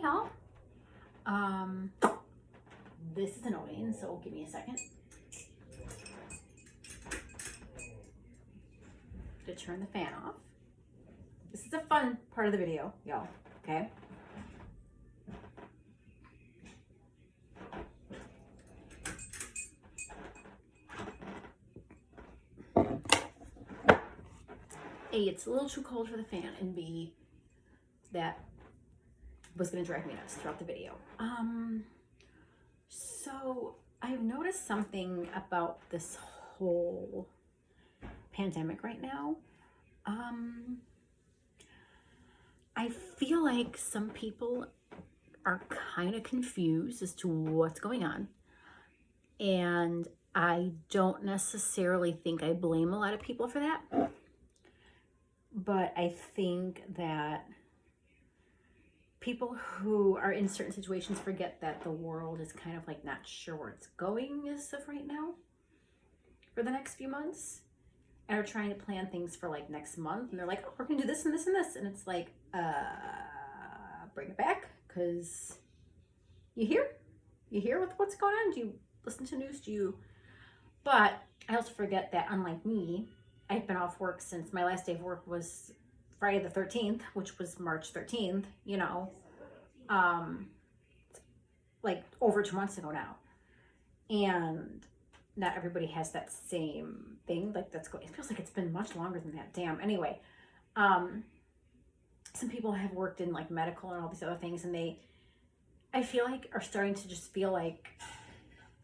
y'all. This is annoying, so give me a second to turn the fan off. This is a fun part of the video, y'all, okay? A, it's a little too cold for the fan, and B, that was gonna drive me nuts throughout the video. So I've noticed something about this whole pandemic right now. I feel like some people are kind of confused as to what's going on. And I don't necessarily think I blame a lot of people for that. But I think that people who are in certain situations forget that the world is kind of like not sure where it's going as of right now for the next few months, and are trying to plan things for like next month, and they're like, oh, we're gonna do this and this and this, and it's like, bring it back, because you hear with what's going on? Do you listen to news? But I also forget that, unlike me, I've been off work since my last day of work was Friday the 13th, which was March 13th, you know, like over 2 months ago now. And not everybody has that same thing. Like it feels like it's been much longer than that. Damn. Anyway, some people have worked in like medical and all these other things, and I feel like are starting to just feel like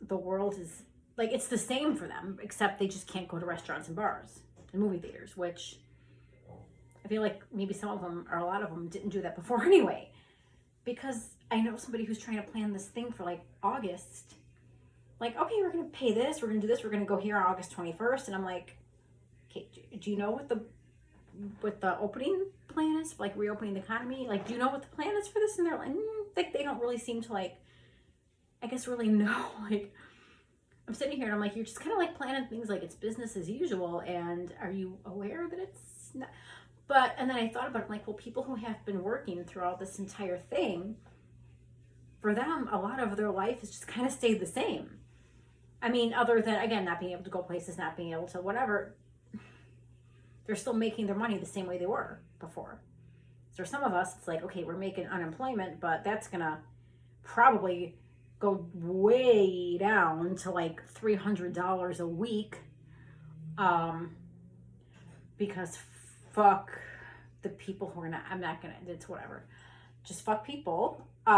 the world is like, it's the same for them, except they just can't go to restaurants and bars and movie theaters, which I feel like maybe some of them, or a lot of them, didn't do that before anyway. Because I know somebody who's trying to plan this thing for like August. Like, okay, we're going to pay this, we're going to do this, we're going to go here on August 21st. And I'm like, okay, do you know what the opening plan is? Like reopening the economy? Like, do you know what the plan is for this? And they're like, they don't really seem to like, I guess, really know. Like, I'm sitting here and I'm like, you're just kind of like planning things like it's business as usual. And are you aware that it's not? But, and then I thought about it, I'm like, well, people who have been working throughout this entire thing, for them, a lot of their life has just kind of stayed the same. I mean, other than, again, not being able to go places, not being able to whatever, they're still making their money the same way they were before. So for some of us, it's like, okay, we're making unemployment, but that's going to probably go way down to like $300 a week. Because fuck the people who are not, I'm not gonna, it's whatever. Just fuck people. It's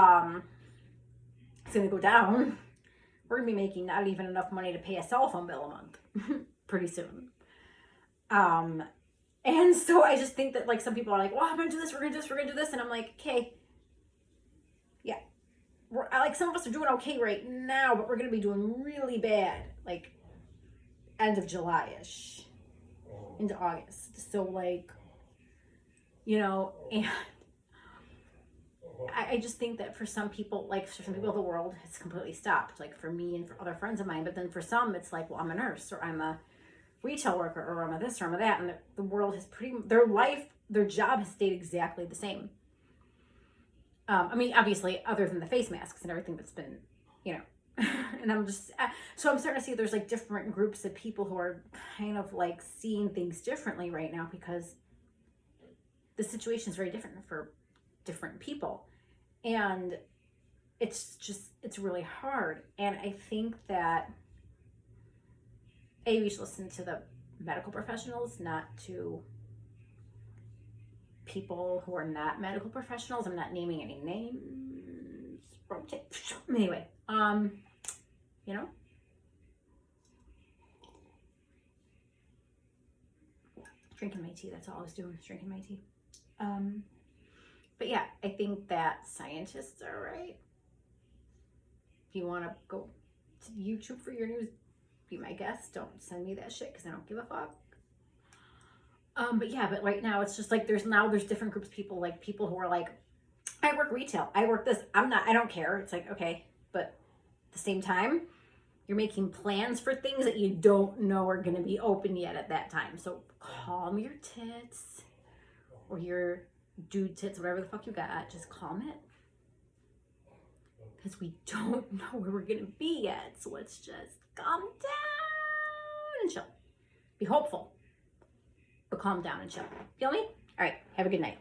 gonna go down. We're gonna be making not even enough money to pay a cell phone bill a month pretty soon. And so I just think that like some people are like, well, I'm gonna do this, we're gonna do this. And I'm like, okay, yeah. Like some of us are doing okay right now, but we're gonna be doing really bad, like end of July-ish into August. So like, you know, and I just think that for some people, like for some people, the world has completely stopped, like for me and for other friends of mine. But then for some, it's like, well, I'm a nurse, or I'm a retail worker, or I'm a this, or I'm a that. And the world has their job has stayed exactly the same. I mean, obviously, other than the face masks and everything that's been, you know, and I'm just, so I'm starting to see there's like different groups of people who are kind of like seeing things differently right now, because the situation is very different for different people. And it's really hard. And I think that we should listen to the medical professionals, not to people who are not medical professionals. I'm not naming any names. Anyway, you know, drinking my tea. That's all I was doing, drinking my tea. But yeah, I think that scientists are right. If you want to go to YouTube for your news, be my guest. Don't send me that shit, because I don't give a fuck. But yeah, but right now it's just like there's different groups of people, like people who are like, I work retail, I work this, I don't care. It's like, okay, but at the same time, you're making plans for things that you don't know are going to be open yet at that time. So calm your tits, or your dude tits, whatever the fuck you got, just calm it. because we don't know where we're going to be yet. So let's just calm down and chill. Be hopeful, but calm down and chill. Feel me? All right. Have a good night.